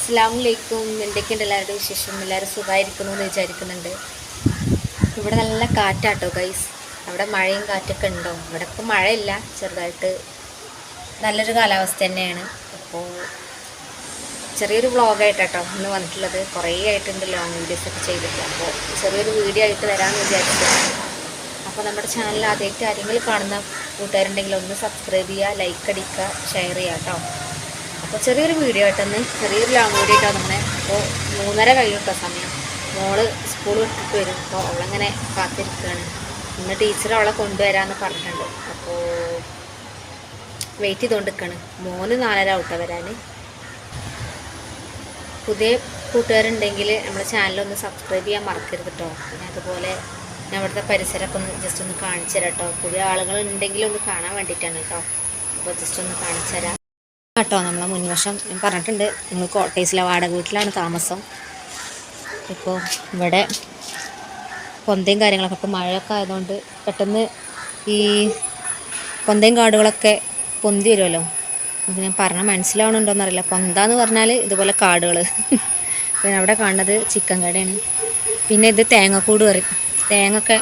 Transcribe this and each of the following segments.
അസ്സലാമലൈക്കും. എന്തൊക്കെയുണ്ട് എല്ലാവരുടെ വിശേഷം? എല്ലാവരും സുഖമായിരിക്കുന്നു എന്ന് വിചാരിക്കുന്നുണ്ട്. ഇവിടെ നല്ല കാറ്റാട്ടോ ഗൈസ്. അവിടെ മഴയും കാറ്റൊക്കെ ഉണ്ടോ? ഇവിടെ ഇപ്പോൾ മഴയില്ല, ചെറുതായിട്ട് നല്ലൊരു കാലാവസ്ഥ തന്നെയാണ്. അപ്പോൾ ചെറിയൊരു വ്ളോഗായിട്ടോ ഇന്ന് വന്നിട്ടുള്ളത്. കുറേ ആയിട്ടുണ്ട് ലോങ് വീഡിയോസൊക്കെ ചെയ്തിട്ട്. അപ്പോൾ ചെറിയൊരു വീഡിയോ ആയിട്ട് വരാമെന്ന് വിചാരിച്ചു. അപ്പോൾ നമ്മുടെ ചാനൽ ആദ്യമായിട്ട് ആരെങ്കിലും കാണുന്ന കൂട്ടുകാരുണ്ടെങ്കിൽ ഒന്ന് സബ്സ്ക്രൈബ് ചെയ്യുക, ലൈക്ക് അടിക്കുക, ഷെയർ ചെയ്യുക കേട്ടോ. അപ്പോൾ ചെറിയൊരു വീഡിയോ ആയിട്ടൊന്ന് ചെറിയൊരു ലോങ് വീഡിയോ ആയിട്ടാണ് നമ്മളെ. അപ്പോൾ 3:30 കഴിയുട്ടോ സമയം. മോള് സ്കൂൾ വിട്ടിട്ട് വരും. അപ്പോൾ അവളങ്ങനെ കാത്തിരിക്കുകയാണ്. ഇന്ന് ടീച്ചർ അവളെ കൊണ്ടുവരാമെന്ന് പറഞ്ഞിട്ടുണ്ട്. അപ്പോൾ വെയിറ്റ് ചെയ്തുകൊണ്ട് നിൽക്കുകയാണ്. മോന് 4:30 ഔട്ടാണ് വരാൻ. പുതിയ കൂട്ടുകാരുണ്ടെങ്കിൽ നമ്മുടെ ചാനലൊന്ന് സബ്സ്ക്രൈബ് ചെയ്യാൻ മറക്കരുത് കേട്ടോ. പിന്നെ അതുപോലെ ഞാൻ ഇവിടുത്തെ പരിസരമൊക്കെ ഒന്ന് ജസ്റ്റ് ഒന്ന് കാണിച്ചു തരാം കേട്ടോ. പുതിയ ആളുകൾ ഉണ്ടെങ്കിൽ ഒന്ന് കാണാൻ വേണ്ടിയിട്ടാണ് കേട്ടോ. അപ്പോൾ ജസ്റ്റ് ഒന്ന് കാണിച്ചു തരാം കേട്ടോ. നമ്മളെ മുൻവശം ഞാൻ പറഞ്ഞിട്ടുണ്ട്, നിങ്ങൾ കോട്ടേഴ്സിലെ വാടക വീട്ടിലാണ് താമസം. ഇപ്പോൾ ഇവിടെ പൊന്തയും കാര്യങ്ങളൊക്കെ, ഇപ്പോൾ മഴയൊക്കെ ആയതുകൊണ്ട് പെട്ടെന്ന് ഈ പൊന്തയും കാടുകളൊക്കെ പൊന്തി വരുമല്ലോ. അത് ഞാൻ പറഞ്ഞാൽ മനസ്സിലാവണുണ്ടോയെന്നറിയില്ല. പൊന്താന്ന് പറഞ്ഞാൽ ഇതുപോലെ കാടുകൾ. പിന്നെ അവിടെ കാണുന്നത് ചിക്കൻ കടയാണ്. പിന്നെ ഇത് തേങ്ങക്കൂട് പറയും. തേങ്ങൊക്കെ,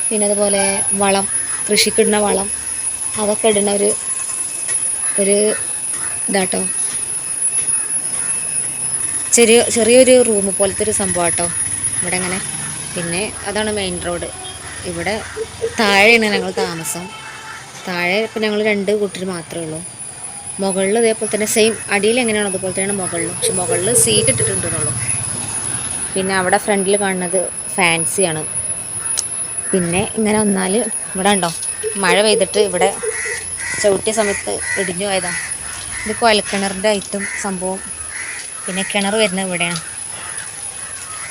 പിന്നെ അതുപോലെ വളം, കൃഷിക്കിടുന്ന വളം, അതൊക്കെ ഇടുന്ന ഒരു ഇതാട്ടോ. ചെറിയൊരു റൂം പോലത്തെ ഒരു സംഭവം കേട്ടോ ഇവിടെ അങ്ങനെ. പിന്നെ അതാണ് മെയിൻ റോഡ്. ഇവിടെ താഴെയാണ് ഞങ്ങൾ താമസം. താഴെ ഇപ്പം ഞങ്ങൾ 2 കൂട്ടർ മാത്രമേ ഉള്ളൂ. മുകളിൽ ഇതേപോലെ തന്നെ സെയിം, അടിയിൽ എങ്ങനെയാണോ അതുപോലെ തന്നെയാണ് മുകളിലും. പക്ഷെ മുകളിൽ സീറ്റ് ഇട്ടിട്ടുണ്ടെന്നുള്ളൂ. പിന്നെ അവിടെ ഫ്രണ്ടിൽ കാണുന്നത് ഫാൻസിയാണ്. പിന്നെ ഇങ്ങനെ വന്നാൽ ഇവിടെ ഉണ്ടോ, മഴ പെയ്തിട്ട് ഇവിടെ ചവിട്ടിയ സമയത്ത് ഇടിഞ്ഞു പോയതാണ്. ഇത് കുഴൽക്കിണറിൻ്റെ ഐറ്റം സംഭവം. പിന്നെ കിണർ വരുന്നത് ഇവിടെയാണ്.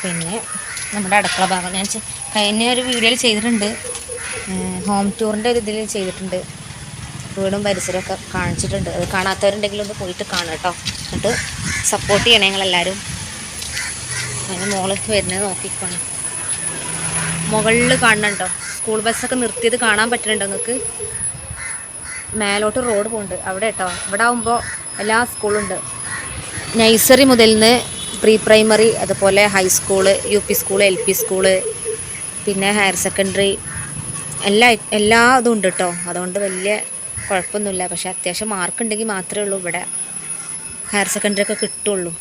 പിന്നെ നമ്മുടെ അടുക്കള ഭാഗം ഞാൻ കഴിഞ്ഞ ഒരു വീഡിയോയിൽ ചെയ്തിട്ടുണ്ട്. ഹോം ടൂറിൻ്റെ ഒരു ഇതിൽ ചെയ്തിട്ടുണ്ട്. വീടും പരിസരമൊക്കെ കാണിച്ചിട്ടുണ്ട്. അത് കാണാത്തവരുണ്ടെങ്കിൽ ഒന്ന് പോയിട്ട് കാണാം കേട്ടോ. എന്നിട്ട് സപ്പോർട്ട് ചെയ്യണേ ഞങ്ങളെല്ലാവരും. അതിന് മോള് വരുന്നത് നോക്കിക്കോണം. മുകളിൽ കാണണുണ്ടോ, സ്കൂൾ ബസ്സൊക്കെ നിർത്തിയത് കാണാൻ പറ്റുന്നുണ്ടോ നിങ്ങൾക്ക്? മേലോട്ട് റോഡ് പോകുന്നുണ്ട് അവിടെ കേട്ടോ. ഇവിടെ ആകുമ്പോൾ എല്ലാ സ്കൂളുണ്ട്. നഴ്സറി മുതൽ നിന്ന് പ്രീ പ്രൈമറി, അതുപോലെ high school, UP school, LP school, പിന്നെ ഹയർ സെക്കൻഡറി, എല്ലാ ഇതും ഉണ്ട് കേട്ടോ. അതുകൊണ്ട് വലിയ കുഴപ്പമൊന്നുമില്ല. പക്ഷെ അത്യാവശ്യം മാർക്ക് ഉണ്ടെങ്കിൽ മാത്രമേ ഉള്ളൂ ഇവിടെ ഹയർ സെക്കൻഡറി ഒക്കെ കിട്ടുള്ളൂ.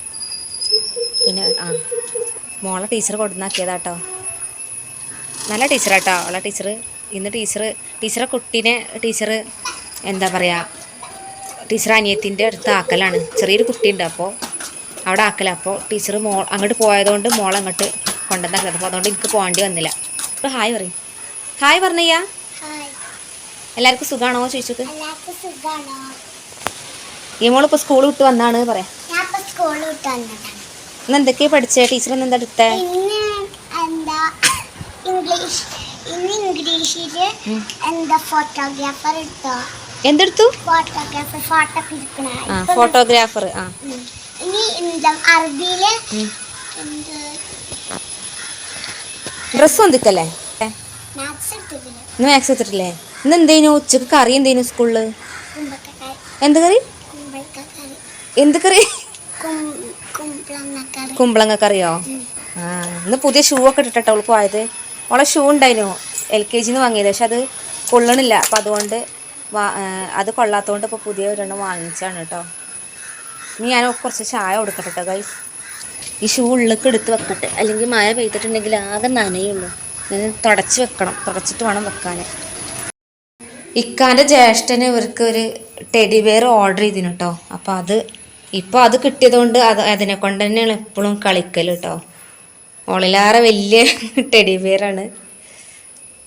പിന്നെ മോളെ ടീച്ചർ കൊടുന്നാക്കിയതാട്ടോ. നല്ല ടീച്ചറാട്ടോ അവളെ ടീച്ചർ. ഇന്ന് ടീച്ചറെ കുട്ടീനെ ടീച്ചർ എന്താ പറയുക, ടീച്ചർ അനിയത്തിൻ്റെ അടുത്ത് ആക്കലാണ്. ചെറിയൊരു കുട്ടിയുണ്ട്, അപ്പോൾ അവിടെ ആക്കലാണ്. അപ്പോൾ ടീച്ചർ അങ്ങോട്ട് പോയതുകൊണ്ട് മോൾ അങ്ങോട്ട് കൊണ്ടുവന്നാക്കത്. അപ്പോൾ അതുകൊണ്ട് എനിക്ക് പോകേണ്ടി വന്നില്ല. ഇപ്പോൾ ഹായ് പറയും. ഹായ് പറഞ്ഞയ്യാ. എല്ലാവർക്കും സുഖമാണോ ചോദിച്ചത്? ഈ മോളിപ്പോൾ സ്കൂൾ വിട്ട് വന്നാണ് പറയാം. ഇന്ന് എന്തൊക്കെയാണ് പഠിച്ചേ? ടീച്ചർ ഇന്ന് എന്താ എടുത്തേ? ഇംഗ്ലീഷില് എന്താ ഫോട്ടോഗ്രാഫർ എടുത്തോ? എന്തെടുത്തു? ഫോട്ടോഗ്രാഫർ. ഇനി എന്താ അറബിയില് ഡ്രസ്സ് വന്നിട്ടല്ലേ? ഇന്ന് മാത്സ് എടുത്തിട്ടില്ലേ? ഇന്ന് എന്തേനു ഉച്ചക്ക് കറി? എന്തേനു സ്കൂളില്? എന്ത് കറി? എന്ത് കറി? കുമ്പളങ്ങ കറിയോ? ഇന്ന് പുതിയ ഷൂ ഒക്കെ ഇട്ടിട്ടോ അവൾക്ക് പോയത്. അവളെ ഷൂ ഉണ്ടായിരുന്നു LKG വാങ്ങിയത്. പക്ഷെ അത് കൊള്ളണില്ല. അപ്പം അതുകൊണ്ട് അത് കൊള്ളാത്തതുകൊണ്ട് ഇപ്പോൾ പുതിയ ഒരെണ്ണം വാങ്ങിച്ചാണ് കേട്ടോ. ഇനി ഞാൻ കുറച്ച് ചായ കൊടുക്കട്ടെ കേട്ടോ ഗൈസ്. ഈ ഷൂ ഉള്ളിലേക്ക് എടുത്ത് വെക്കട്ടെ, അല്ലെങ്കിൽ മഴ പെയ്തിട്ടുണ്ടെങ്കിൽ ആകെ നനയുള്ളൂ. ഇതിന് തുടച്ച് വെക്കണം, തുടച്ചിട്ട് വേണം വെക്കാൻ. ഇക്കാൻ്റെ ജ്യേഷ്ഠന് ഇവർക്ക് ഒരു ടെഡി ബെയർ ഓർഡർ ചെയ്തിന് കേട്ടോ. അപ്പോൾ അത് കിട്ടിയതുകൊണ്ട് അതിനെ കൊണ്ട് തന്നെയാണ് എപ്പോഴും കളിക്കൽ കേട്ടോ. ഓളിലാറെ വലിയ ടെഡി ബെയറാണ്.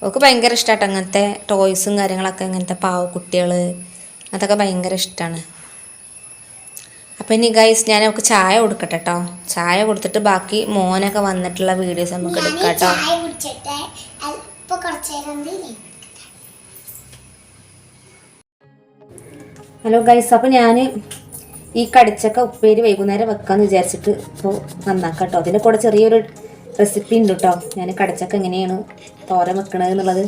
അവൾക്ക് ഭയങ്കര ഇഷ്ടമാട്ടോ അങ്ങനത്തെ ടോയ്സും കാര്യങ്ങളൊക്കെ. ഇങ്ങനത്തെ പാവക്കുട്ടികൾ അതൊക്കെ ഭയങ്കര ഇഷ്ടമാണ്. അപ്പോൾ ഇനി ഗൈസ് ഞാൻ അവൾക്ക് ചായ കൊടുക്കട്ടെ കേട്ടോ. ചായ കൊടുത്തിട്ട് ബാക്കി മോനൊക്കെ വന്നിട്ടുള്ള വീഡിയോസ് നമുക്ക് എടുക്കാം കേട്ടോ. ഹലോ ഗൈസ്, അപ്പോൾ ഞാൻ ഈ കടിച്ചക്ക ഉപ്പേരി വൈകുന്നേരം വെക്കാമെന്ന് വിചാരിച്ചിട്ട് ഇപ്പോൾ നന്നാക്കാം കേട്ടോ. അതിൻ്റെ കൂടെ ചെറിയൊരു റെസിപ്പി ഉണ്ട് കേട്ടോ. ഞാൻ കടച്ചക്ക എങ്ങനെയാണ് തോരൻ വെക്കണത് എന്നുള്ളത്.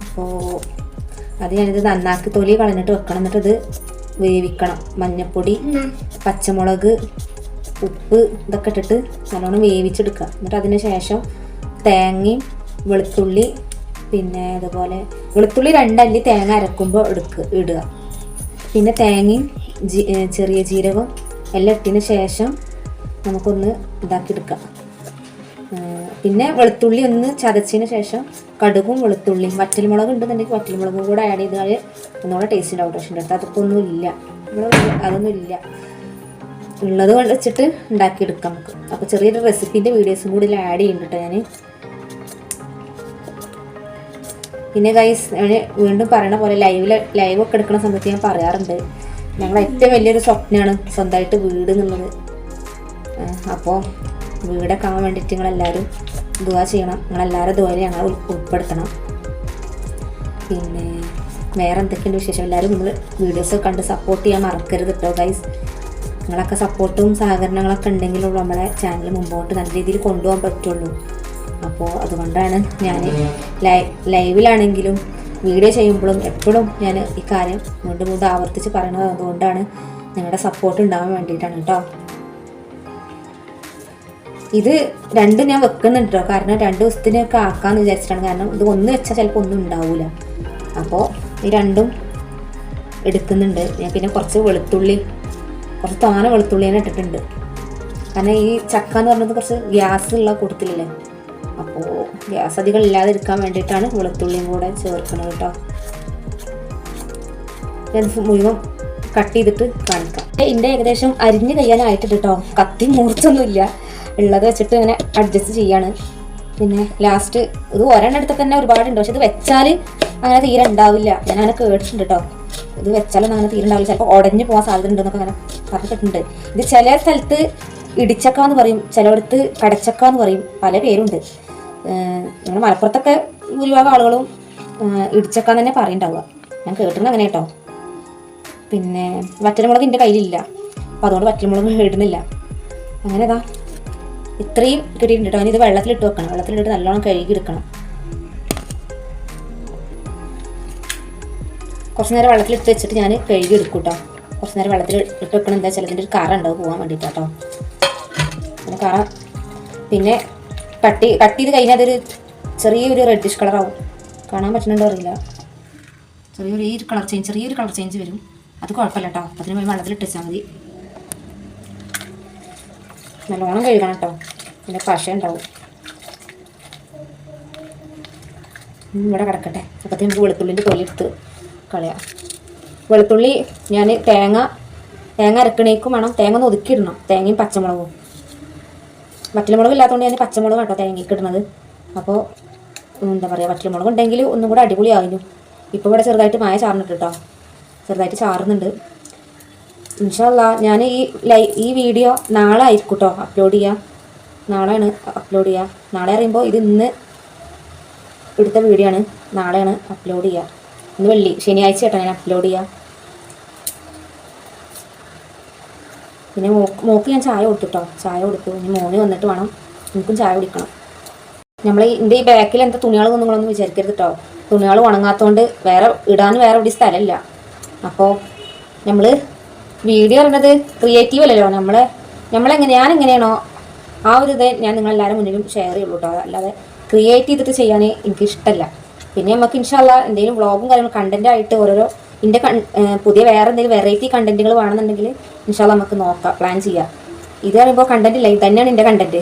അപ്പോൾ അത് ഞാനിത് നന്നാക്കി തൊലി കളഞ്ഞിട്ട് വെക്കണം. എന്നിട്ട് ഇത് വേവിക്കണം. മഞ്ഞൾപ്പൊടി, പച്ചമുളക്, ഉപ്പ് ഇതൊക്കെ ഇട്ടിട്ട് നല്ലോണം വേവിച്ചെടുക്കുക. എന്നിട്ട് അതിന് ശേഷം തേങ്ങയും വെളുത്തുള്ളി, പിന്നെ അതുപോലെ വെളുത്തുള്ളി 2 അല്ലി തേങ്ങ അരക്കുമ്പോൾ ഇടുക. പിന്നെ തേങ്ങയും ചെറിയ ജീരകം എല്ലാം ഇട്ടതിന് ശേഷം നമുക്കൊന്ന് ഇതാക്കിയെടുക്കാം. പിന്നെ വെളുത്തുള്ളി ഒന്ന് ചതച്ചതിന് ശേഷം കടുകും വെളുത്തുള്ളിയും വറ്റൽമുളക് ഉണ്ടെന്നുണ്ടെങ്കിൽ വറ്റൽമുളകും കൂടെ ആഡ് ചെയ്താൽ ഒന്നുകൂടെ ടേസ്റ്റ് ഉണ്ടാവും. പക്ഷേ എൻ്റെ അടുത്ത് അതൊക്കെ ഒന്നുമില്ല, അതൊന്നും ഇല്ല. ഉള്ളത് വെച്ചിട്ട് ഉണ്ടാക്കിയെടുക്കാം നമുക്ക്. അപ്പോൾ ചെറിയൊരു റെസിപ്പീൻ്റെ വീഡിയോസും കൂടി ഇതിൽ ആഡ് ചെയ്യുന്നുണ്ട് ഞാൻ. പിന്നെ ഗൈസ്, ഞാൻ വീണ്ടും പറയണ പോലെ ലൈവൊക്കെ എടുക്കുന്ന സമയത്ത് ഞാൻ പറയാറുണ്ട്, ഞങ്ങൾ ഏറ്റവും വലിയൊരു സ്വപ്നമാണ് സ്വന്തമായിട്ട് വീട് എന്നുള്ളത്. അപ്പോൾ വീടൊക്കെ ആവാൻ വേണ്ടിയിട്ട് നിങ്ങളെല്ലാവരും ദുആ ചെയ്യണം. നിങ്ങളെല്ലാവരും ദുആയിൽ ഞങ്ങൾ ഉൾപ്പെടുത്തണം. പിന്നെ വേറെ എന്തൊക്കെയുണ്ട് വിശേഷം? എല്ലാവരും നിങ്ങൾ വീഡിയോസൊക്കെ കണ്ട് സപ്പോർട്ട് ചെയ്യാൻ മറക്കരുത് കേട്ടോ ഗൈസ്. നിങ്ങളൊക്കെ സപ്പോർട്ടും സഹകരണങ്ങളൊക്കെ ഉണ്ടെങ്കിലുള്ള നമ്മളെ ചാനൽ മുമ്പോട്ട് നല്ല രീതിയിൽ കൊണ്ടുപോകാൻ പറ്റുള്ളൂ. അപ്പോൾ അതുകൊണ്ടാണ് ഞാൻ ലൈവിലാണെങ്കിലും വീഡിയോ ചെയ്യുമ്പോഴും എപ്പോഴും ഞാൻ ഈ കാര്യം വീണ്ടും ആവർത്തിച്ച് പറയുന്നത്. അതുകൊണ്ടാണ് നിങ്ങളുടെ സപ്പോർട്ട് ഉണ്ടാകാൻ വേണ്ടിയിട്ടാണ് കേട്ടോ. ഇത് രണ്ടും ഞാൻ വെക്കുന്നുണ്ട് കേട്ടോ, കാരണം 2 ദിവസത്തിനൊക്കെ ആക്കാമെന്ന് വിചാരിച്ചിട്ടാണ്. കാരണം ഇത് ഒന്ന് വെച്ചാൽ ചിലപ്പോൾ ഒന്നും ഉണ്ടാവില്ല. അപ്പോൾ ഈ രണ്ടും എടുക്കുന്നുണ്ട് ഞാൻ. പിന്നെ കുറച്ച് തോന വെളുത്തുള്ളി തന്നെ ഇട്ടിട്ടുണ്ട്. കാരണം ഈ ചക്ക എന്ന് പറഞ്ഞത് കുറച്ച് ഗ്യാസ് ഉള്ള കൂട്ടത്തിലല്ലേ, അപ്പോൾ ഗ്യാസ് അധികം ഇല്ലാതിരിക്കാൻ വേണ്ടിയിട്ടാണ് വെളുത്തുള്ളിയും കൂടെ ചേർക്കുന്നത് കേട്ടോ. ഞാൻ മുഴുവൻ കട്ട് ചെയ്തിട്ട് കാണിക്കാം. ഇതിൻ്റെ ഏകദേശം അരിഞ്ഞ് കഴിയാനായിട്ടുണ്ട് കേട്ടോ. കത്തി മൂർച്ചൊന്നുമില്ല, ഉള്ളത് വെച്ചിട്ട് ഇങ്ങനെ അഡ്ജസ്റ്റ് ചെയ്യാണ്. പിന്നെ ലാസ്റ്റ് ഇത് ഒരെണ്ണം എടുത്താൽ തന്നെ ഒരുപാടുണ്ട്, പക്ഷെ ഇത് വെച്ചാൽ അങ്ങനെ തീരെ ഉണ്ടാവില്ല. ഞാൻ അങ്ങനെ കേട്ടിട്ടുണ്ട് കേട്ടോ, ഇത് വെച്ചാലൊന്നും അങ്ങനെ തീരെ ഉണ്ടാവില്ല, ചിലപ്പോൾ ഉടഞ്ഞു പോകാൻ സാധ്യത ഉണ്ടെന്നൊക്കെ അങ്ങനെ പറഞ്ഞിട്ടുണ്ട്. ഇത് ചില സ്ഥലത്ത് ഇടിച്ചക്ക എന്ന് പറയും, ചിലയിടത്ത് കടച്ചക്ക എന്ന് പറയും, പല പേരുണ്ട്. ഞങ്ങൾ മലപ്പുറത്തൊക്കെ ഭൂരിഭാഗം ആളുകളും ഇടിച്ചക്ക തന്നെ പറയുന്നുണ്ടാവുക, ഞാൻ കേട്ടിട്ടുണ്ട് അങ്ങനെ കേട്ടോ. പിന്നെ വറ്റൽമുളക് എൻ്റെ കയ്യിലില്ല, അപ്പോൾ അതുകൊണ്ട് വറ്റൽമുളക് ഇടുന്നില്ല. അങ്ങനെ ഇതാ ഇത്രയും കിട്ടിയിട്ടുണ്ട് കേട്ടോ. ഇനി ഇത് വെള്ളത്തിലിട്ട് വെക്കണം. വെള്ളത്തിലിട്ട് നല്ലോണം കഴുകി എടുക്കണം. കുറച്ച് നേരം വെള്ളത്തിലിട്ട് വെച്ചിട്ട് ഞാൻ കഴുകി എടുക്കും കേട്ടോ. കുറച്ച് നേരം വെള്ളത്തിൽ ഇട്ട് വെക്കണം. എന്താ വെച്ചാൽ ഇതിൻ്റെ ഒരു കറ ഉണ്ടാവും പോകാൻ വേണ്ടിയിട്ട് കേട്ടോ. പിന്നെ കറ പിന്നെ കട്ട് ചെയ്ത് കഴിഞ്ഞാൽ അതൊരു ചെറിയൊരു റെഡിഷ് കളറാവും. കാണാൻ പറ്റുന്നുണ്ടോ അറിയില്ല. ചെറിയൊരു കളർ ചേഞ്ച് വരും. അത് കുഴപ്പമില്ല കേട്ടോ. അതിന് പോയി വെള്ളത്തിലിട്ട് വെച്ചാൽ മതി. നല്ലോണം കഴുകണം കേട്ടോ, പിന്നെ പശ ഉണ്ടാവും. ഇവിടെ കിടക്കട്ടെ. അപ്പോഴത്തേക്ക് നമുക്ക് വെളുത്തുള്ളിൻ്റെ തൊലിയെടുത്ത് കളയാം. വെളുത്തുള്ളി ഞാൻ തേങ്ങ അരക്കണേക്കും വേണം. തേങ്ങ ഒന്ന് ഒതുക്കിയിടണം, തേങ്ങയും പച്ചമുളകും. വറ്റൽമുളക് ഇല്ലാത്തതുകൊണ്ട് ഞാൻ പച്ചമുളക് കേട്ടോ തേങ്ങയ്ക്ക് ഇടുന്നത്. അപ്പോൾ എന്താ പറയുക, വറ്റൽമുളക് ഉണ്ടെങ്കിൽ ഒന്നും കൂടെ അടിപൊളിയായിരുന്നു. ഇപ്പോൾ ഇവിടെ ചെറുതായിട്ട് മായ ചാർന്നിട്ട് കേട്ടോ, ചെറുതായിട്ട് ചാറുന്നുണ്ട്. ഇൻഷാ അല്ലാ ഞാൻ ഈ വീഡിയോ നാളെ ആയിരിക്കും കേട്ടോ അപ്ലോഡ് ചെയ്യുക. നാളെയാണ് അപ്ലോഡ് ചെയ്യുക. നാളെ അറിയുമ്പോൾ ഇത് ഇന്ന് എടുത്ത വീഡിയോ ആണ്, നാളെയാണ് അപ്ലോഡ് ചെയ്യുക. ഇന്ന് ശനിയാഴ്ച കേട്ടോ ഞാൻ അപ്ലോഡ് ചെയ്യുക. പിന്നെ മോക്ക് ഞാൻ ചായ കൊടുത്തു. ഇനി മോന് വന്നിട്ട് വേണം എനിക്കും ചായ കുടിക്കണം. നമ്മൾ ഈ ബാക്കിൽ എന്താ തുണികൾ നിങ്ങളൊന്നും വിചാരിക്കരുത് കേട്ടോ. തുണികൾ ഉണങ്ങാത്തതുകൊണ്ട് വേറെ ഒരു സ്ഥലമില്ല. അപ്പോൾ നമ്മൾ വീഡിയോ പറയുന്നത് ക്രിയേറ്റീവ് അല്ലല്ലോ. ഞാനെങ്ങനെയാണോ ആ ഒരു ഇത് ഞാൻ നിങ്ങളെല്ലാവരും മുന്നിലും ഷെയർ ചെയ്യുള്ളൂ കേട്ടോ. അല്ലാതെ ക്രിയേറ്റ് ചെയ്തിട്ട് ചെയ്യാൻ എനിക്ക് ഇഷ്ടമല്ല. പിന്നെ നമുക്ക് ഇൻഷാ അല്ലാ എന്തെങ്കിലും വ്ളോഗും കാര്യങ്ങളും കണ്ടൻറ്റായിട്ട് ഓരോരോ പുതിയ വേറെ എന്തെങ്കിലും വെറൈറ്റി കണ്ടൻറ്റുകൾ വേണമെന്നുണ്ടെങ്കിൽ ഇൻഷാ അല്ലാ നമുക്ക് നോക്കാം, പ്ലാൻ ചെയ്യാം. ഇത് പറയുമ്പോൾ കണ്ടൻറ്റ് ഇല്ല, ഇത് തന്നെയാണ് എൻ്റെ കണ്ടൻറ്റ്.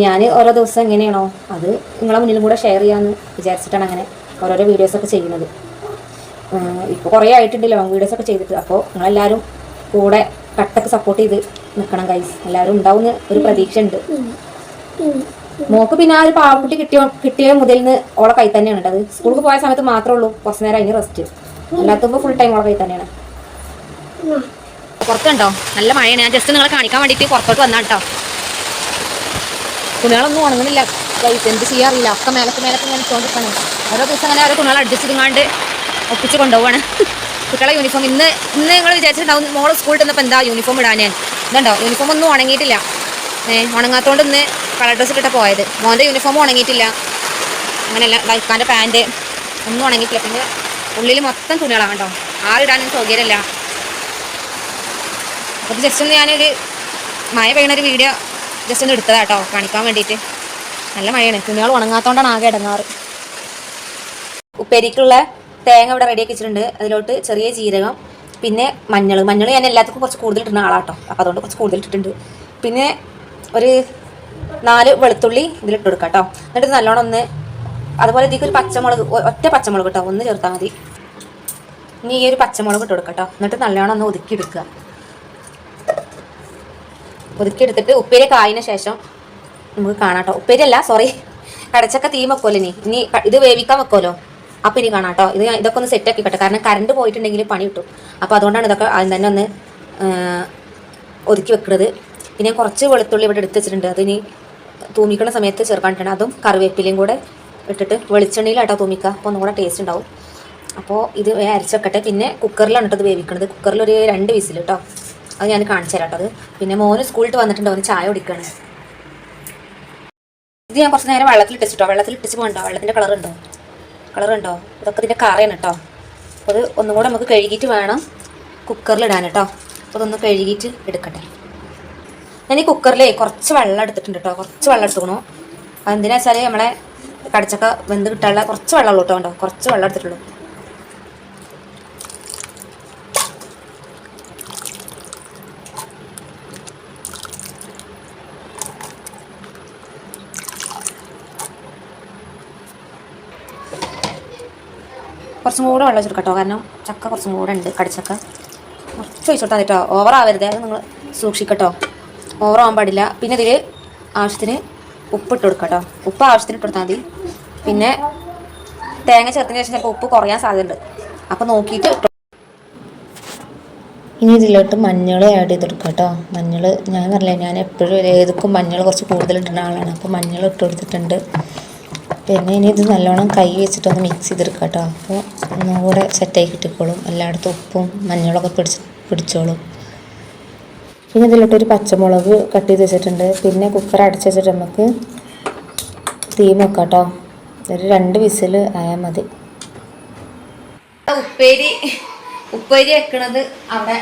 ഞാൻ ഓരോ ദിവസം എങ്ങനെയാണോ അത് നിങ്ങളെ മുന്നിലും കൂടെ ഷെയർ ചെയ്യാമെന്ന് വിചാരിച്ചിട്ടാണ് അങ്ങനെ ഓരോരോ വീഡിയോസൊക്കെ ചെയ്യുന്നത്. ഇപ്പോൾ കുറേ ആയിട്ടുണ്ട് ലോങ് വീഡിയോസൊക്കെ ചെയ്തിട്ട്. അപ്പോൾ നിങ്ങളെല്ലാവരും കൂടെ കട്ടൊക്കെ സപ്പോർട്ട് ചെയ്ത് നിൽക്കണം ഗൈസ്. എല്ലാവരും ഉണ്ടാവുന്ന ഒരു പ്രതീക്ഷ ഉണ്ട്. മോക്ക് പിന്നെ ആ ഒരു പാവക്കുട്ടി കിട്ടിയ മുതൽ നിന്ന് ഓളെ കൈ തന്നെയാണ് കേട്ടത്. സ്കൂൾക്ക് പോയ സമയത്ത് മാത്രമേ ഉള്ളൂ കുറച്ച് നേരം അതിന് റെസ്റ്റ്, അല്ലാത്തപ്പോൾ ഫുൾ ടൈം ഓളെ കൈ തന്നെയാണ്. പുറത്തുണ്ടോ നല്ല മഴയാണ്. ഞാൻ ജസ്റ്റ് നിങ്ങളെ കാണിക്കാൻ വേണ്ടിയിട്ട് പുറത്തോട്ട് വന്നാ കേട്ടോ. തുണികളൊന്നും ഉണങ്ങുന്നില്ല ഗൈസ്, എന്ത് ചെയ്യാറില്ല. ഒക്കെ മേലക്ക് ഞാൻ ഇട്ടുകൊണ്ടിരിക്കണം. ഓരോ ദിവസം അങ്ങനെ ഓരോ തുണികൾ അഡ്ജസ്റ്റ് ചെയ്തുകൊണ്ട് ഒപ്പിച്ച് കൊണ്ടുപോവാണ്. കുട്ടികളെ യൂണിഫോം ഇന്ന് നിങ്ങൾ വിചാരിച്ചിട്ടുണ്ടാവും മോള് സ്കൂളിൽ നിന്നപ്പോൾ എന്താ യൂണിഫോം ഇടാൻ. ഇതുണ്ടോ യൂണിഫോം ഒന്നും ഉണങ്ങിയിട്ടില്ല. ഉണങ്ങാത്തതുകൊണ്ട് ഇന്ന് കളർ ഡ്രസ്സ് ഇട്ടിട്ട് പോയത്. മോൻ്റെ യൂണിഫോം ഉണങ്ങിയിട്ടില്ല. അങ്ങനെയല്ല വൈക്കാൻ്റെ പാൻറ്റ് ഒന്നും ഉണങ്ങിയിട്ടില്ല. പിന്നെ ഉള്ളിൽ മൊത്തം തുണികളാണ് കേട്ടോ. ആറിടാനും സൗകര്യമില്ല. അപ്പോൾ ജസ്റ്റ് ഒന്ന് ഞാനൊരു മഴ പെയ്യണൊരു വീഡിയോ ജസ്റ്റ് ഒന്ന് എടുത്തതാ കേട്ടോ, കാണിക്കാൻ വേണ്ടിയിട്ട്. നല്ല മഴയാണ്, തുണികൾ ഉണങ്ങാത്തതുകൊണ്ടാണ് ആകെ ഇടങ്ങാറ്. ഉപ്പേരിക്കുള്ള തേങ്ങ ഇവിടെ റെഡിയാക്കി വെച്ചിട്ടുണ്ട്. അതിലോട്ട് ചെറിയ ജീരകം, പിന്നെ മഞ്ഞൾ ഞാൻ എല്ലാവർക്കും കുറച്ച് കൂടുതൽ ഇട്ടുന്ന ആളാട്ടോ, അപ്പോൾ അതുകൊണ്ട് കുറച്ച് കൂടുതൽ ഇട്ടിട്ടുണ്ട്. പിന്നെ ഒരു 4 വെളുത്തുള്ളി ഇതിലിട്ട് കൊടുക്കാം കേട്ടോ. എന്നിട്ട് നല്ലോണം ഒന്ന്, അതുപോലെ ഇതിലേക്ക് ഒരു പച്ചമുളക്, ഒറ്റ പച്ചമുളക് കേട്ടോ, ഒന്ന് ചേർത്താൽ മതി. ഇനി ഈ ഒരു പച്ചമുളക് ഇട്ട് കൊടുക്കാം കേട്ടോ. എന്നിട്ട് നല്ലോണം ഒന്ന് ഒതുക്കിയെടുക്കുക. ഒതുക്കിയെടുത്തിട്ട് ഉപ്പേരി കായതിന് ശേഷം നമുക്ക് കാണാം കേട്ടോ. ഉപ്പേരി അല്ല, സോറി, കടച്ചക്ക തീ വെക്കുമല്ലോ ഇനി ഇത് വേവിക്കാൻ വെക്കുമല്ലോ, അപ്പം ഇനി കാണാം കേട്ടോ. ഇതൊക്കെ ഒന്ന് സെറ്റാക്കി കേട്ടോ, കാരണം കറണ്ട് പോയിട്ടുണ്ടെങ്കിൽ പണി കിട്ടും. അപ്പോൾ അതുകൊണ്ടാണ് ഇതൊക്കെ ആദ്യം തന്നെ ഒന്ന് ഒതുക്കി വെക്കുന്നത്. പിന്നെ കുറച്ച് വെളുത്തുള്ളി ഇവിടെ എടുത്ത് വെച്ചിട്ടുണ്ട്, അതിനി തൂമിക്കുന്ന സമയത്ത് ചേർക്കാനിട്ടുണ്ട്. അതും കറിവേപ്പിലയും കൂടെ ഇട്ടിട്ട് വെളിച്ചെണ്ണയിലാട്ടോ തൂമിക്കുക, അപ്പോൾ ഒന്നും കൂടെ ടേസ്റ്റ് ഉണ്ടാവും. അപ്പോൾ ഇത് അരച്ച് വെക്കട്ടെ. പിന്നെ കുക്കറിലാണ് കേട്ടോ ഇത് വേവിക്കുന്നത്. കുക്കറിൽ ഒരു 2 വിസിൽ കേട്ടോ, അത് ഞാൻ കാണിച്ചു തരാം കേട്ടോ. അത് പിന്നെ മോന് സ്കൂളിൽ വന്നിട്ടുണ്ട്, അവന് ചായ കുടിക്കുകയാണ്. ഇത് ഞാൻ കുറച്ച് നേരം വെള്ളത്തിൽ ഇട്ടിച്ച് പോകണ്ടോ, വെള്ളത്തിൻ്റെ കളറുണ്ടോ, ഇതൊക്കെ ഇതിൻ്റെ കറയാണ് കേട്ടോ. അപ്പോൾ അത് ഒന്നും കൂടെ നമുക്ക് കഴുകിയിട്ട് വേണം കുക്കറിലിടാൻ കേട്ടോ. അപ്പോൾ അതൊന്ന് കഴുകിയിട്ട് എടുക്കട്ടെ. ഞാൻ ഈ കുക്കറിൽ കുറച്ച് വെള്ളം എടുത്തിട്ടുണ്ട് കേട്ടോ, കുറച്ച് വെള്ളം എടുത്തുക്കണു. അതെന്തിനാ വെച്ചാൽ നമ്മളെ കടച്ചക്ക വെന്ത് കിട്ടാനുള്ള കുറച്ച് വെള്ളമുള്ളൂ കേട്ടോ. ഉണ്ടോ, കുറച്ച് വെള്ളം എടുത്തിട്ടുള്ളൂ. കുറച്ചും കൂടെ വെള്ളം ഒഴിച്ചു കേട്ടോ, കാരണം ചക്ക കുറച്ചും കൂടെ ഉണ്ട്, കടിച്ചക്ക കുറച്ച് ഒഴിച്ചോട്ടാ കേട്ടോ. ഓവറാവരുത്, അത് നിങ്ങൾ സൂക്ഷിക്കട്ടോ, ഓവറാവാൻ പാടില്ല. പിന്നെ ഇതിൽ ആവശ്യത്തിന് ഉപ്പിട്ട് കൊടുക്കുക കേട്ടോ. ഉപ്പ് ആവശ്യത്തിന് ഇട്ട് കൊടുത്താൽ മതി. പിന്നെ തേങ്ങ ചേർത്തതിന് ശേഷം ചിലപ്പോൾ ഉപ്പ് കുറയാൻ സാധ്യതയുണ്ട്, അപ്പോൾ നോക്കിയിട്ട് ഇട്ടോ. ഇനി ഇതിലോട്ട് മഞ്ഞൾ ആഡ് ചെയ്ത് കൊടുക്കുക കേട്ടോ. മഞ്ഞൾ ഞാൻ പറഞ്ഞില്ലേ, ഞാൻ എപ്പോഴും ഏതൊക്കെ മഞ്ഞൾ കുറച്ച് കൂടുതൽ ഇടുന്ന ആളാണ്, അപ്പോൾ മഞ്ഞൾ ഇട്ട് കൊടുത്തിട്ടുണ്ട്. പിന്നെ ഇനി ഇത് നല്ലോണം കൈ വെച്ചിട്ടൊന്ന് മിക്സ് ചെയ്തെടുക്കുക കേട്ടോ. അപ്പോൾ ഒന്നും കൂടെ സെറ്റായി കിട്ടിക്കോളും, എല്ലായിടത്തും ഉപ്പും മഞ്ഞളൊക്കെ പിടിച്ചോളും. പിന്നെ ഇതിലോട്ടൊരു പച്ചമുളക് കട്ട് ചെയ്ത് വെച്ചിട്ടുണ്ട്. പിന്നെ കുക്കർ അടച്ച് വെച്ചിട്ട് നമുക്ക് തീ വെക്കാം കേട്ടോ. ഒരു 2 വിസിൽ ആയാൽ മതി. ഉപ്പേരി വെക്കണത് അവിടെ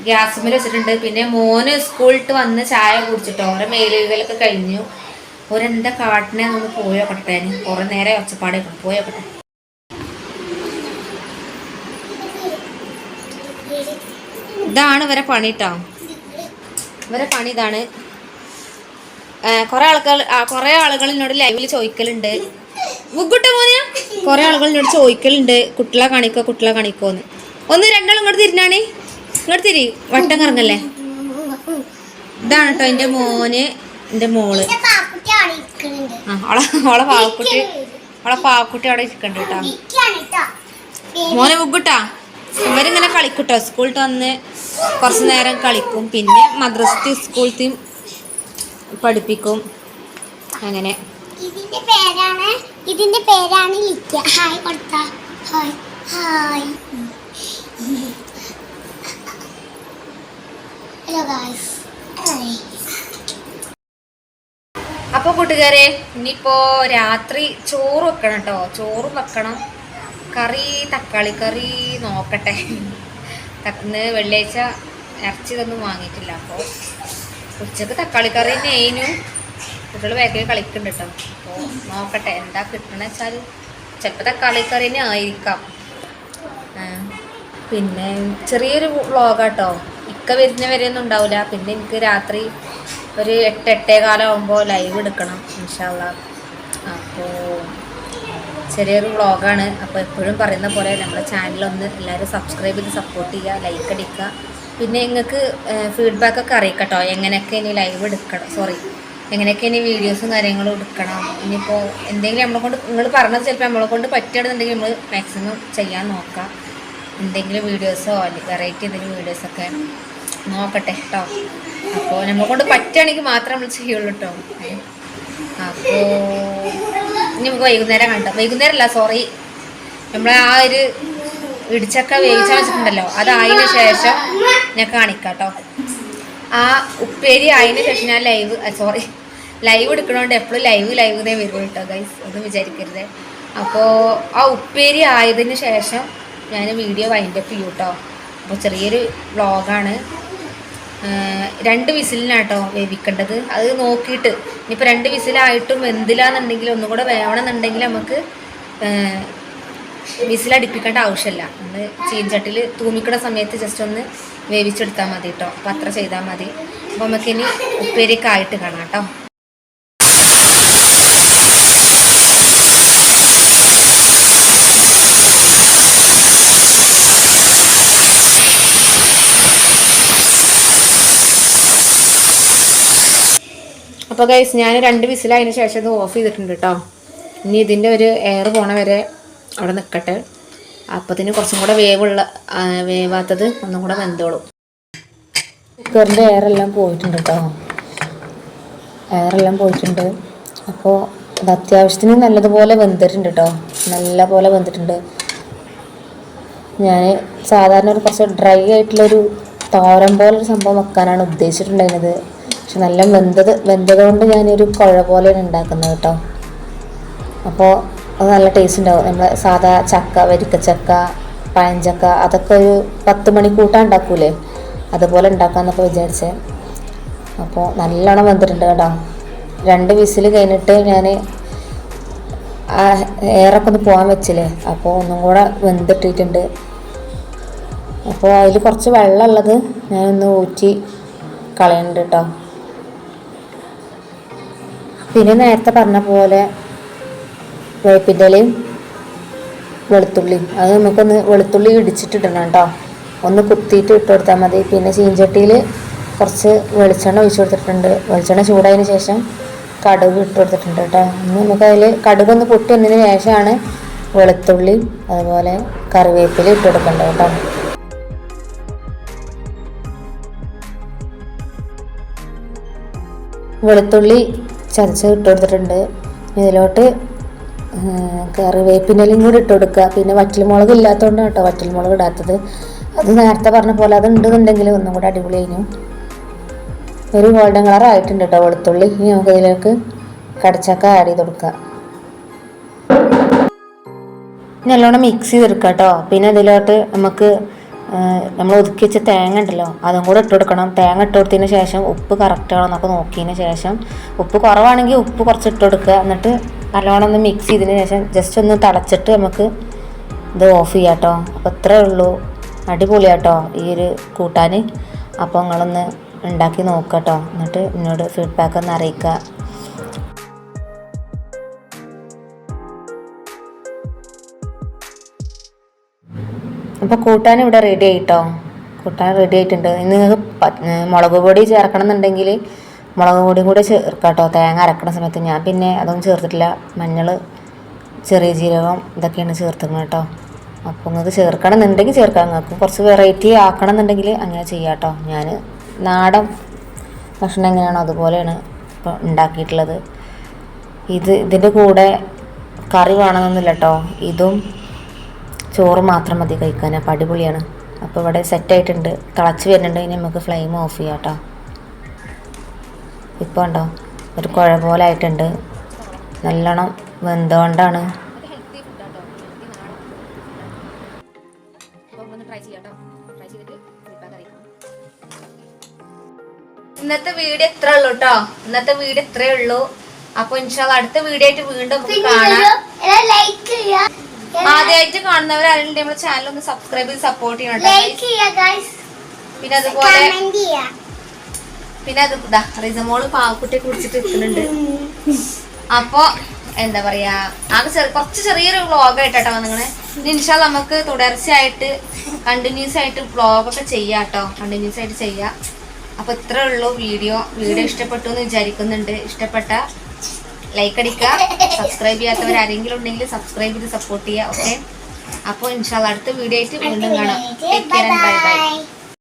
ഗ്യാസുമ്മേൽ വെച്ചിട്ടുണ്ട്. പിന്നെ മോന് സ്കൂളിട്ട് വന്ന് ചായ കുടിച്ചിട്ടോ, ഓരോ മേലുകളൊക്കെ കഴിഞ്ഞു. ഒരെന്താ കാട്ടിനെ ഒന്ന് പോയോക്കട്ടെ, കുറെ നേരം ഒച്ചപ്പാടെ പോയോക്കട്ടെ. ഇതാണ് ഇവരെ പണി കേട്ടോ, ഇവരെ പണി ഇതാണ്. കുറെ ആളുകൾ എന്നോട് ലൈവിൽ ചോദിക്കലുണ്ട്, മുഗ്ഗുട്ട മോനെയാ, കുറെ ആളുകൾ എന്നോട് ചോദിക്കലുണ്ട് കുട്ടികളെ കാണിക്കോന്ന്. ഒന്ന് രണ്ടാളും ഇങ്ങോട്ട് തിരിഞ്ഞാണ്, ഇങ്ങോട്ട് തിരി, വട്ടം കറങ്ങല്ലേ. ഇതാണ് കേട്ടോ എൻ്റെ മോന്, എൻ്റെ മോള്. ഓളെ പാവക്കുട്ടി അവിടെ ഇരിക്കണ്ട കേട്ടോ. മോനെ മുഗ്ഗുട്ടാ, ഇവരിങ്ങനെ കളിക്കൂട്ടോ. സ്കൂളിൽ വന്ന് കുറച്ച് നേരം കളിക്കും, പിന്നെ മദ്രസത്തിൽ സ്കൂളത്തിൽ പഠിപ്പിക്കും, അങ്ങനെ. ഇതിന്റെ പേരാണ് ലിക്ക. ഹായ് കൊടുത്താ, ഹായ് ഹായ്. Hello guys. അപ്പോൾ കൂട്ടുകാരെ, ഇനിയിപ്പോൾ രാത്രി ചോറ് വെക്കണം കേട്ടോ. ചോറും വെക്കണം, കറി തക്കാളി കറി നോക്കട്ടെ. ഇന്ന് വെള്ളിയാഴ്ച ഇറച്ചി ഇതൊന്നും വാങ്ങിയിട്ടില്ല, അപ്പോൾ ഉച്ചക്ക് തക്കാളി കറി നെയ്നും കുട്ടികൾ വേഗം കളിക്കുന്നുണ്ട് കേട്ടോ. അപ്പോൾ നോക്കട്ടെ എന്താ കിട്ടണമെന്ന് വെച്ചാൽ, ചിലപ്പോൾ തക്കാളി കറി തന്നെ ആയിരിക്കാം. പിന്നെ ചെറിയൊരു വ്ളോഗാട്ടോ, ഇക്ക വരുന്ന വരെയൊന്നും ഉണ്ടാവില്ല. പിന്നെ എനിക്ക് രാത്രി ഒരു 8-8:15 ആകുമ്പോൾ ലൈവ് എടുക്കണം ഇൻഷാ അല്ലാഹ്. അപ്പോൾ ചെറിയൊരു വ്ളോഗാണ്. അപ്പോൾ എപ്പോഴും പറയുന്ന പോലെ നമ്മുടെ ചാനലൊന്ന് എല്ലാവരും സബ്സ്ക്രൈബ് ചെയ്ത് സപ്പോർട്ട് ചെയ്യുക, ലൈക്ക് അടിക്കുക. പിന്നെ നിങ്ങൾക്ക് ഫീഡ്ബാക്കൊക്കെ അറിയിക്കട്ടോ, എങ്ങനെയൊക്കെ ഇനി ലൈവ് എടുക്കണം, എങ്ങനെയൊക്കെ ഇനി വീഡിയോസും കാര്യങ്ങളും എടുക്കണം. ഇനിയിപ്പോൾ എന്തെങ്കിലും നമ്മളെ കൊണ്ട്, നിങ്ങൾ പറഞ്ഞത് ചിലപ്പോൾ നമ്മളെ കൊണ്ട് പറ്റുകയാണെന്നുണ്ടെങ്കിൽ നമ്മൾ മാക്സിമം ചെയ്യാൻ നോക്കാം. എന്തെങ്കിലും വീഡിയോസോ അല്ലെങ്കിൽ വെറൈറ്റി എന്തെങ്കിലും വീഡിയോസൊക്കെ നോക്കട്ടെ കേട്ടോ. അപ്പോൾ നമ്മളെ കൊണ്ട് പറ്റുകയാണെങ്കിൽ മാത്രം നമ്മൾ ചെയ്യുള്ളൂ കേട്ടോ. അപ്പോൾ ഇനി നമുക്ക് വൈകുന്നേരം കണ്ടോ, വൈകുന്നേരമല്ല സോറി, നമ്മൾ ആ ഒരു ഇടിച്ചക്ക വേവിച്ചാൽ വെച്ചിട്ടുണ്ടല്ലോ, അതായതിനു ശേഷം ഞാൻ കാണിക്കാം കേട്ടോ. ആ ഉപ്പേരി ആയതിനു ശേഷം ഞാൻ ലൈവ് എടുക്കണോണ്ട് എപ്പോഴും ലൈവ് വരുള്ളൂ കേട്ടോ ഗൈസ്, ഒന്നും വിചാരിക്കരുത്. അപ്പോൾ ആ ഉപ്പേരി ആയതിനു ശേഷം ഞാൻ വീഡിയോ വൈൻഡപ്പ് ചെയ്യും കേട്ടോ. അപ്പോൾ ചെറിയൊരു വ്ളോഗാണ്. 2 വിസിലിനാട്ടോ വേവിക്കേണ്ടത്. അത് നോക്കിയിട്ട് ഇനിയിപ്പോൾ 2 വിസിലായിട്ടും വെന്തില്ലാന്നുണ്ടെങ്കിൽ ഒന്നും കൂടെ വേവണമെന്നുണ്ടെങ്കിൽ നമുക്ക് വിസിലടിപ്പിക്കേണ്ട ആവശ്യമില്ല. നമ്മൾ ചീൻചട്ടിയിൽ തൂമിക്കുന്ന സമയത്ത് ജസ്റ്റ് ഒന്ന് വേവിച്ചെടുത്താൽ മതി കേട്ടോ. അപ്പോൾ അത്ര ചെയ്താൽ മതി. അപ്പോൾ നമുക്കിനി ഉപ്പേരിയൊക്കെ ആയിട്ട് കാണാം കേട്ടോ. അപ്പോൾ ഗൈസ് ഞാൻ 2 വിസിലായതിന് ശേഷം ഇത് ഓഫ് ചെയ്തിട്ടുണ്ട് കേട്ടോ. ഇനി ഇതിൻ്റെ ഒരു എയർ പോണ വരെ അവിടെ നിൽക്കട്ടെ. അപ്പത്തിന് കുറച്ചും കൂടെ വേവാത്തത് ഒന്നും കൂടെ വെന്തോളും. കുക്കറിൻ്റെ എയറെല്ലാം പോയിട്ടുണ്ട് കേട്ടോ. എയറെല്ലാം പോയിട്ടുണ്ട്. അപ്പോൾ ഇത് അത്യാവശ്യത്തിന് നല്ലതുപോലെ വെന്തിട്ടുണ്ട് കേട്ടോ. നല്ല പോലെ വെന്തിട്ടുണ്ട്. ഞാൻ സാധാരണ ഒരു കുറച്ച് ഡ്രൈ ആയിട്ടുള്ളൊരു തോരൻ പോലൊരു സംഭവം വെക്കാനാണ് ഉദ്ദേശിച്ചിട്ടുണ്ടായിരുന്നത്. പക്ഷെ നല്ല വെന്തത് കൊണ്ട് ഞാനൊരു കുഴ പോലെയാണ് ഉണ്ടാക്കുന്നത് കേട്ടോ. അപ്പോൾ അത് നല്ല ടേസ്റ്റ് ഉണ്ടാവും. നമ്മൾ സാധാ ചക്ക, വരിക്കച്ചക്ക, പഴഞ്ചക്ക അതൊക്കെ ഒരു 10 മണിക്കൂട്ടാൻ ഉണ്ടാക്കൂലേ, അതുപോലെ ഉണ്ടാക്കാമെന്നൊക്കെ വിചാരിച്ചേ. അപ്പോൾ നല്ലോണം വെന്തിട്ടുണ്ട് കേട്ടോ. 2 വിസിൽ കഴിഞ്ഞിട്ട് ഞാൻ ആ എയറൊക്കെ ഒന്ന് പോകാൻ വെച്ചില്ലേ, അപ്പോൾ ഒന്നും കൂടെ വെന്തിട്ടിട്ടുണ്ട്. അപ്പോൾ അതിൽ കുറച്ച് വെള്ളമുള്ളത് ഞാനൊന്ന് ഊറ്റി കളയുന്നുണ്ട് കേട്ടോ. പിന്നെ നേരത്തെ പറഞ്ഞ പോലെ വേപ്പിൻ്റെ ഇലയും വെളുത്തുള്ളിയും അത് നമുക്കൊന്ന് വെളുത്തുള്ളി ഇടിച്ചിട്ടിടണം കേട്ടോ. ഒന്ന് കുത്തിയിട്ട് ഇട്ട് കൊടുത്താൽ മതി. പിന്നെ ചീഞ്ചട്ടിയിൽ കുറച്ച് വെളിച്ചെണ്ണ ഒഴിച്ച് കൊടുത്തിട്ടുണ്ട്. വെളിച്ചെണ്ണ ചൂടായതിന് ശേഷം കടുക് ഇട്ട് കൊടുത്തിട്ടുണ്ട് കേട്ടോ. ഇനി നമുക്കതിൽ കടുകൊന്ന് പൊട്ടി വന്നതിന് ശേഷമാണ് വെളുത്തുള്ളി അതുപോലെ കറിവേപ്പില ഇട്ട് കൊടുക്കേണ്ടത് കേട്ടോ. വെളുത്തുള്ളി ചതച്ച് ഇട്ട് കൊടുത്തിട്ടുണ്ട്. ഇതിലോട്ട് കറിവേപ്പിൻ്റെലും കൂടി ഇട്ട് കൊടുക്കുക. പിന്നെ വറ്റൽമുളക് ഇല്ലാത്തതുകൊണ്ടാണ് കേട്ടോ വറ്റൽമുളക് ഇടാത്തത്. അത് നേരത്തെ പറഞ്ഞ പോലെ അത് ഉണ്ടെന്നുണ്ടെങ്കിൽ ഒന്നും കൂടെ അടിപൊളി കഴിഞ്ഞു. ഒരു ഗോൾഡൻ കളർ ആയിട്ടുണ്ട് കേട്ടോ വെളുത്തുള്ളി. ഇനി നമുക്ക് ഇതിലേക്ക് കടച്ചക്ക ആഡ് ചെയ്ത് കൊടുക്കുക. നല്ലോണം മിക്സ് ചെയ്തെടുക്കുക കേട്ടോ. പിന്നെ ഇതിലോട്ട് നമുക്ക് നമ്മൾ ഒതുക്കി വെച്ച തേങ്ങ ഉണ്ടല്ലോ അതും കൂടെ ഇട്ട് കൊടുക്കണം. തേങ്ങ ഇട്ട് കൊടുത്തതിന് ശേഷം ഉപ്പ് കറക്റ്റാണോ എന്നൊക്കെ നോക്കിയതിന് ശേഷം ഉപ്പ് കുറവാണെങ്കിൽ ഉപ്പ് കുറച്ച് ഇട്ട് കൊടുക്കുക. എന്നിട്ട് നല്ലോണം ഒന്ന് മിക്സ് ചെയ്തതിന് ശേഷം ജസ്റ്റ് ഒന്ന് തിളച്ചിട്ട് നമുക്ക് ഇത് ഓഫ് ചെയ്യാം കേട്ടോ. അപ്പോൾ ഇത്രയേ ഉള്ളൂ. അടിപൊളിയാട്ടോ ഈ ഒരു കൂട്ടാൻ. അപ്പോൾ നിങ്ങളൊന്ന് ഉണ്ടാക്കി നോക്കുക കേട്ടോ. എന്നിട്ട് എന്നോട് ഫീഡ്ബാക്ക് ഒന്ന് അറിയിക്കുക. അപ്പോൾ കൂട്ടാൻ ഇവിടെ റെഡി ആയിട്ടോ. കൂട്ടാൻ റെഡി ആയിട്ടുണ്ട്. ഇനി നിങ്ങൾക്ക് മുളക് പൊടി ചേർക്കണം എന്നുണ്ടെങ്കിൽ മുളക് പൊടിയും കൂടെ ചേർക്കാം കേട്ടോ. തേങ്ങ അരക്കണ സമയത്ത് ഞാൻ പിന്നെ അതൊന്നും ചേർത്തിട്ടില്ല. മഞ്ഞൾ, ചെറിയ ജീരകം ഇതൊക്കെയാണ് ചേർത്തുന്നത് കേട്ടോ. അപ്പോൾ നിങ്ങൾക്ക് ചേർക്കണം എന്നുണ്ടെങ്കിൽ ചേർക്കാം. നിങ്ങൾക്ക് കുറച്ച് വെറൈറ്റി ആക്കണം എന്നുണ്ടെങ്കിൽ അങ്ങനെ ചെയ്യാം കേട്ടോ. ഞാൻ നാടൻ ഭക്ഷണം എങ്ങനെയാണോ അതുപോലെയാണ് ഇപ്പോൾ ഉണ്ടാക്കിയിട്ടുള്ളത്. ഇതിൻ്റെ കൂടെ കറി വേണമെന്നൊന്നുമില്ല കേട്ടോ. ഇതും ചോറ് മാത്രം മതി കഴിക്കാൻ. അപ്പോൾ അടിപൊളിയാണ്. അപ്പോൾ ഇവിടെ സെറ്റായിട്ടുണ്ട്. തിളച്ച് വരുന്നുണ്ട്. ഇനി നമുക്ക് ഫ്ലെയിം ഓഫ് ചെയ്യാം കേട്ടോ. ഇപ്പോൾ ഉണ്ടോ ഒരു കുഴ പോലെ ആയിട്ടുണ്ട്. നല്ലോണം വെന്തുകൊണ്ടാണ്. ഇന്നത്തെ വീഡിയോ ഇത്രേ ഉള്ളൂ കേട്ടോ. ഇന്നത്തെ വീഡിയോ ഇത്രേ ഉള്ളൂ. അപ്പൊ ഇൻഷാല്ലാ അടുത്ത വീഡിയോ ആയിട്ട് വീണ്ടും കാണാം. ആദ്യമായിട്ട് കാണുന്നവരാരും നമ്മുടെ ചാനൽ ഒന്ന് സബ്സ്ക്രൈബ് ചെയ്ത് സപ്പോർട്ട് ചെയ്യണം. പിന്നെ അതുപോലെ അത് റിസമോള് പാവക്കുട്ടിയെ കുടിച്ചിട്ട് നിൽക്കുന്നുണ്ട്. അപ്പൊ എന്താ പറയാ കുറച്ച് ചെറിയൊരു വ്ളോഗ് ആയിട്ടോ നിങ്ങളെ. ഇൻഷാല്ലാ നമുക്ക് തുടർച്ചയായിട്ട് കണ്ടിന്യൂസ് ആയിട്ട് വ്ളോഗൊക്കെ ചെയ്യാം കേട്ടോ. കണ്ടിന്യൂസ് ആയിട്ട് ചെയ്യാം. അപ്പൊ ഇത്രേ ഉള്ളൂ വീഡിയോ ഇഷ്ടപ്പെട്ടു എന്ന് വിചാരിക്കുന്നുണ്ട്. ഇഷ്ടപ്പെട്ട ലൈക്ക് അടിക്കുക. സബ്സ്ക്രൈബ് ചെയ്യാത്തവരാരെങ്കിലും ഉണ്ടെങ്കിൽ സബ്സ്ക്രൈബ് ചെയ്ത് സപ്പോർട്ട് ചെയ്യുക. ഓക്കെ. അപ്പോൾ ഇൻഷാല്ലാ അടുത്ത വീഡിയോ ആയിട്ട് വീണ്ടും കാണാം. Take care and bye bye.